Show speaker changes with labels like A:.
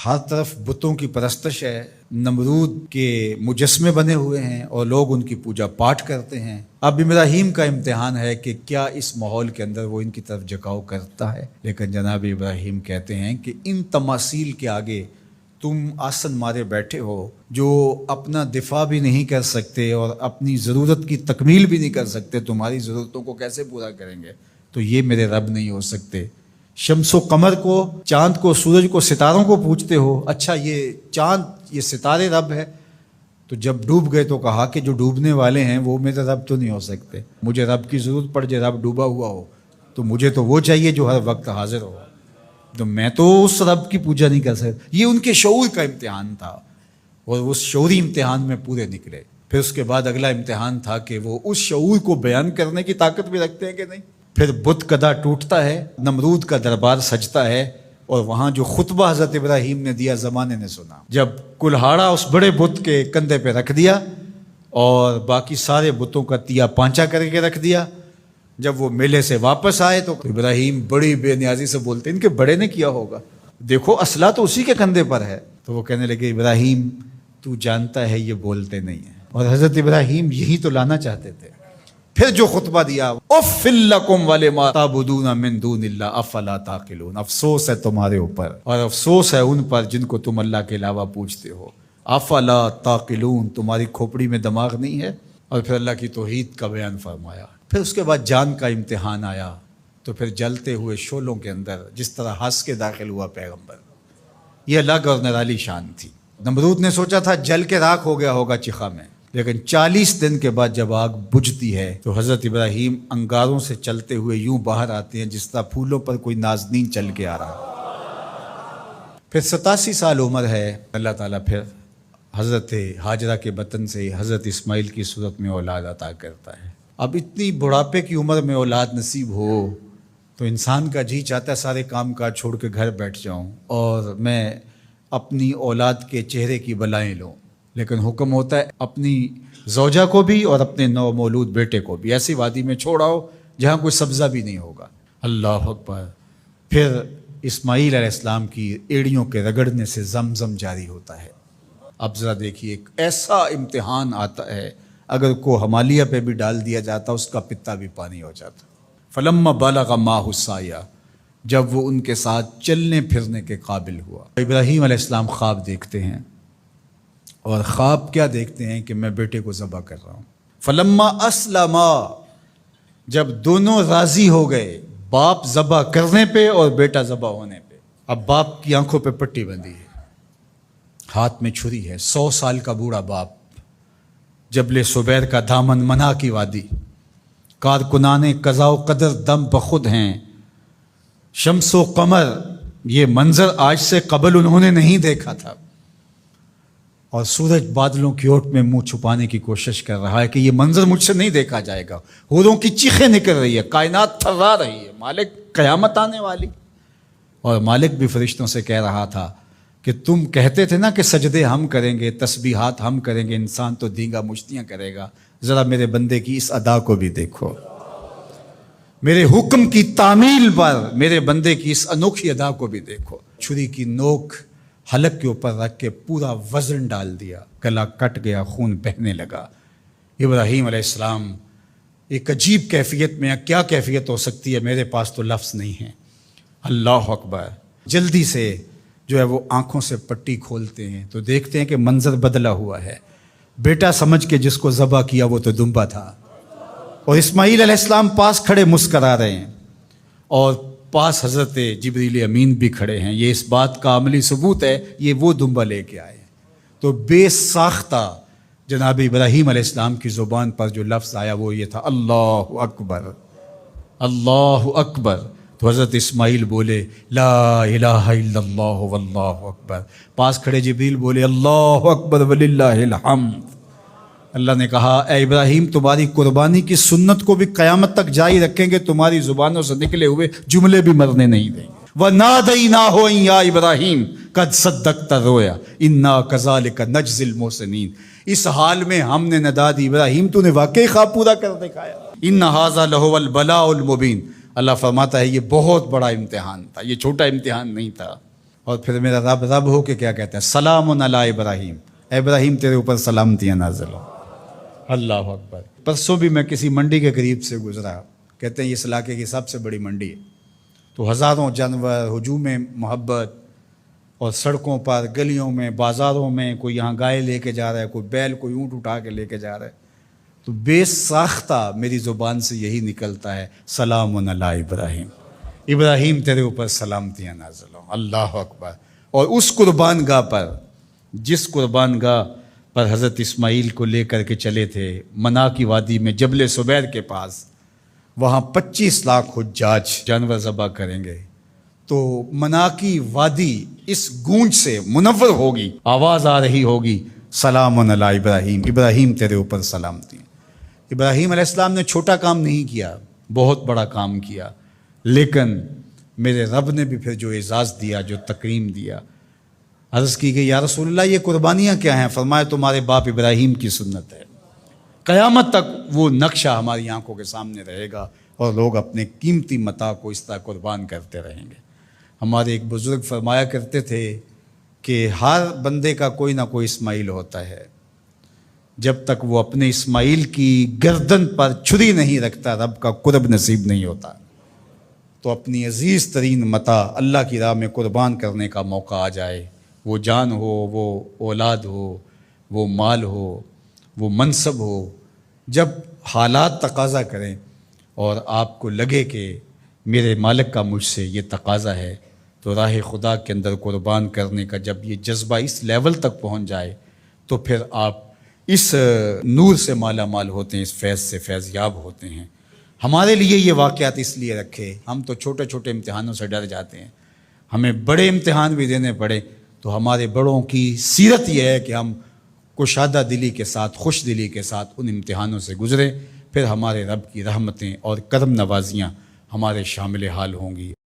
A: ہر طرف بتوں کی پرستش ہے، نمرود کے مجسمے بنے ہوئے ہیں اور لوگ ان کی پوجا پاٹ کرتے ہیں۔ اب ابراہیم کا امتحان ہے کہ کیا اس ماحول کے اندر وہ ان کی طرف جھکاؤ کرتا ہے، لیکن جناب ابراہیم کہتے ہیں کہ ان تماثیل کے آگے تم آسن مارے بیٹھے ہو، جو اپنا دفاع بھی نہیں کر سکتے اور اپنی ضرورت کی تکمیل بھی نہیں کر سکتے، تمہاری ضرورتوں کو کیسے پورا کریں گے؟ تو یہ میرے رب نہیں ہو سکتے۔ شمس و قمر کو، چاند کو، سورج کو، ستاروں کو پوجتے ہو، اچھا یہ چاند، یہ ستارے رب ہے؟ تو جب ڈوب گئے تو کہا کہ جو ڈوبنے والے ہیں وہ میرے رب تو نہیں ہو سکتے، مجھے رب کی ضرورت پڑ جائے، رب ڈوبا ہوا ہو تو مجھے تو وہ چاہیے جو ہر وقت حاضر ہو، تو میں تو اس رب کی پوجا نہیں کر سکتا۔ یہ ان کے شعور کا امتحان تھا اور اس شعوری امتحان میں پورے نکلے۔ پھر اس کے بعد اگلا امتحان تھا کہ وہ اس شعور کو بیان کرنے کی طاقت بھی رکھتے ہیں کہ نہیں۔ پھر بت کدا ٹوٹتا ہے، نمرود کا دربار سجتا ہے، اور وہاں جو خطبہ حضرت ابراہیم نے دیا زمانے نے سنا، جب کلہاڑا اس بڑے بت کے کندھے پہ رکھ دیا اور باقی سارے بتوں کا تیا پانچا کر کے رکھ دیا، جب وہ میلے سے واپس آئے تو ابراہیم بڑی بے نیازی سے بولتے ان کے بڑے نے کیا ہوگا، دیکھو اسلحہ تو اسی کے کندھے پر ہے۔ تو وہ کہنے لگے ابراہیم تو جانتا ہے یہ بولتے نہیں ہیں، اور حضرت ابراہیم یہی تو لانا چاہتے تھے۔ پھر جو خطبہ دیا، اف لکم ولما تعبدون من دون اللہ افلا تعقلون، افسوس ہے تمہارے اوپر اور افسوس ہے ان پر جن کو تم اللہ کے علاوہ پوجتے ہو، افلا تعقلون، تمہاری کھوپڑی میں دماغ نہیں ہے۔ اور پھر اللہ کی توحید کا بیان فرمایا۔ پھر اس کے بعد جان کا امتحان آیا، تو پھر جلتے ہوئے شعلوں کے اندر جس طرح ہنس کے داخل ہوا پیغمبر، یہ الگ اور نرالی شان تھی۔ نمرود نے سوچا تھا جل کے راکھ ہو گیا ہوگا چخا میں، لیکن 40 دن کے بعد جب آگ بجھتی ہے تو حضرت ابراہیم انگاروں سے چلتے ہوئے یوں باہر آتے ہیں جس طرح پھولوں پر کوئی نازنین چل کے آ رہا۔ پھر 87 سال عمر ہے، اللہ تعالیٰ پھر حضرت ہاجرہ کے بطن سے حضرت اسماعیل کی صورت میں اولاد عطا کرتا ہے۔ اب اتنی بڑھاپے کی عمر میں اولاد نصیب ہو تو انسان کا جی چاہتا ہے سارے کام کاج چھوڑ کے گھر بیٹھ جاؤں اور میں اپنی اولاد کے چہرے کی بلائیں لوں، لیکن حکم ہوتا ہے اپنی زوجہ کو بھی اور اپنے نو مولود بیٹے کو بھی ایسی وادی میں چھوڑ آؤ جہاں کوئی سبزہ بھی نہیں ہوگا۔ اللہ اکبر۔ پھر اسماعیل علیہ السلام کی ایڑیوں کے رگڑنے سے زمزم جاری ہوتا ہے۔ اب ذرا دیکھیے، ایک ایسا امتحان آتا ہے، اگر کو ہمالیہ پہ بھی ڈال دیا جاتا اس کا پتا بھی پانی ہو جاتا۔ فلما بلغ معہ السعی، جب وہ ان کے ساتھ چلنے پھرنے کے قابل ہوا۔ ابراہیم علیہ السلام خواب دیکھتے ہیں، اور خواب کیا دیکھتے ہیں کہ میں بیٹے کو ذبح کر رہا ہوں۔ فلما اسلما، جب دونوں راضی ہو گئے، باپ ذبح کرنے پہ اور بیٹا ذبح ہونے پہ۔ اب باپ کی آنکھوں پہ پٹی بندھی ہے، ہاتھ میں چھری ہے، 100 سال کا بوڑھا باپ، جبل سبیر کا دامن، منا کی وادی، کارکنان قضاء و قدر دم بخود ہیں، شمس و قمر، یہ منظر آج سے قبل انہوں نے نہیں دیکھا تھا، اور سورج بادلوں کی اوٹ میں منہ چھپانے کی کوشش کر رہا ہے کہ یہ منظر مجھ سے نہیں دیکھا جائے گا۔ حوروں کی چیخیں نکل رہی ہے، کائنات تھرا رہی ہے، مالک قیامت آنے والی۔ اور مالک بھی فرشتوں سے کہہ رہا تھا کہ تم کہتے تھے نا کہ سجدے ہم کریں گے، تسبیحات ہم کریں گے، انسان تو دینگا مشتیاں کرے گا، ذرا میرے بندے کی اس ادا کو بھی دیکھو، میرے حکم کی تعمیل پر میرے بندے کی اس انوکھی ادا کو بھی دیکھو۔ چھری کی نوک حلق کے اوپر رکھ کے پورا وزن ڈال دیا، گلا کٹ گیا، خون بہنے لگا۔ ابراہیم علیہ السلام ایک عجیب کیفیت میں، کیا کیفیت ہو سکتی ہے، میرے پاس تو لفظ نہیں ہے۔ اللہ اکبر۔ جلدی سے جو ہے وہ آنکھوں سے پٹی کھولتے ہیں تو دیکھتے ہیں کہ منظر بدلا ہوا ہے۔ بیٹا سمجھ کے جس کو ذبح کیا وہ تو دمبا تھا، اور اسماعیل علیہ السلام پاس کھڑے مسکرا رہے ہیں، اور پاس حضرت جبریل امین بھی کھڑے ہیں۔ یہ اس بات کا عملی ثبوت ہے یہ وہ دمبا لے کے آئے ہیں۔ تو بے ساختہ جناب ابراہیم علیہ السلام کی زبان پر جو لفظ آیا وہ یہ تھا، اللہ اکبر، اللہ اکبر۔ تو حضرت اسماعیل بولے لا الہ الا اللہ واللہ اکبر، پاس کھڑے جبریل بولے اللہ اکبر وللہ الحمد۔ اللہ نے کہا اے ابراہیم تمہاری قربانی کی سنت کو بھی قیامت تک جاری رکھیں گے، تمہاری زبانوں سے نکلے ہوئے جملے بھی مرنے نہیں دیں گے۔ وَنَادَيْنَاهُ أَن يَا إِبْرَاهِيمُ قَدْ صَدَّقْتَ الرُّؤْيَا إِنَّا كَذَلِكَ نَجْزِي الْمُحْسِنِينَ، اس حال میں ہم نے ندا دی ابراہیم تو نے واقعی خواب پورا کر دکھایا۔ إِنَّ هَذَا لَهُوَ الْبَلَاءُ الْمُبِينُ، اللہ فرماتا ہے یہ بہت بڑا امتحان تھا، یہ چھوٹا امتحان نہیں تھا۔ اور پھر میرا رب رب ہو کے کیا کہتا ہے؟ سلام علی ابراہیم، اے ابراہیم تیرے اوپر سلامتیاں نازل ہو۔ اللہ اکبر۔ پرسوں بھی میں کسی منڈی کے قریب سے گزرا، کہتے ہیں اس علاقے کی سب سے بڑی منڈی ہے، تو ہزاروں جانور، ہجوم محبت، اور سڑکوں پر، گلیوں میں، بازاروں میں کوئی یہاں گائے لے کے جا رہا ہے، کوئی بیل، کوئی اونٹ اٹھا کے لے کے جا رہا ہے، تو بے ساختہ میری زبان سے یہی نکلتا ہے سلام علی ابراہیم، ابراہیم تیرے اوپر سلامتیاں نازل ہوں۔ اللہ اکبر۔ اور اس قربان گاہ پر، جس قربان گاہ پر حضرت اسماعیل کو لے کر کے چلے تھے، منا کی وادی میں جبل سبیر کے پاس، وہاں 25 لاکھ حجاج جانور ذبح کریں گے، تو منا کی وادی اس گونج سے منور ہوگی، آواز آ رہی ہوگی سلام علی ابراہیم، ابراہیم تیرے اوپر سلامتی۔ ابراہیم علیہ السلام نے چھوٹا کام نہیں کیا، بہت بڑا کام کیا، لیکن میرے رب نے بھی پھر جو اعزاز دیا، جو تکریم دیا، عرض کی کہ یا رسول اللہ یہ قربانیاں کیا ہیں؟ فرمایا تمہارے باپ ابراہیم کی سنت ہے، قیامت تک وہ نقشہ ہماری آنکھوں کے سامنے رہے گا، اور لوگ اپنے قیمتی متاع کو اس طرح قربان کرتے رہیں گے۔ ہمارے ایک بزرگ فرمایا کرتے تھے کہ ہر بندے کا کوئی نہ کوئی اسماعیل ہوتا ہے، جب تک وہ اپنے اسماعیل کی گردن پر چھری نہیں رکھتا رب کا قرب نصیب نہیں ہوتا۔ تو اپنی عزیز ترین متاع اللہ کی راہ میں قربان کرنے کا موقع آ جائے، وہ جان ہو، وہ اولاد ہو، وہ مال ہو، وہ منصب ہو، جب حالات تقاضا کریں اور آپ کو لگے کہ میرے مالک کا مجھ سے یہ تقاضا ہے، تو راہ خدا کے اندر قربان کرنے کا جب یہ جذبہ اس لیول تک پہنچ جائے، تو پھر آپ اس نور سے مالا مال ہوتے ہیں، اس فیض سے فیض یاب ہوتے ہیں۔ ہمارے لیے یہ واقعات اس لیے رکھے، ہم تو چھوٹے چھوٹے امتحانوں سے ڈر جاتے ہیں، ہمیں بڑے امتحان بھی دینے پڑے تو ہمارے بڑوں کی سیرت یہ ہے کہ ہم کشادہ دلی کے ساتھ، خوش دلی کے ساتھ ان امتحانوں سے گزریں، پھر ہمارے رب کی رحمتیں اور کرم نوازیاں ہمارے شامل حال ہوں گی۔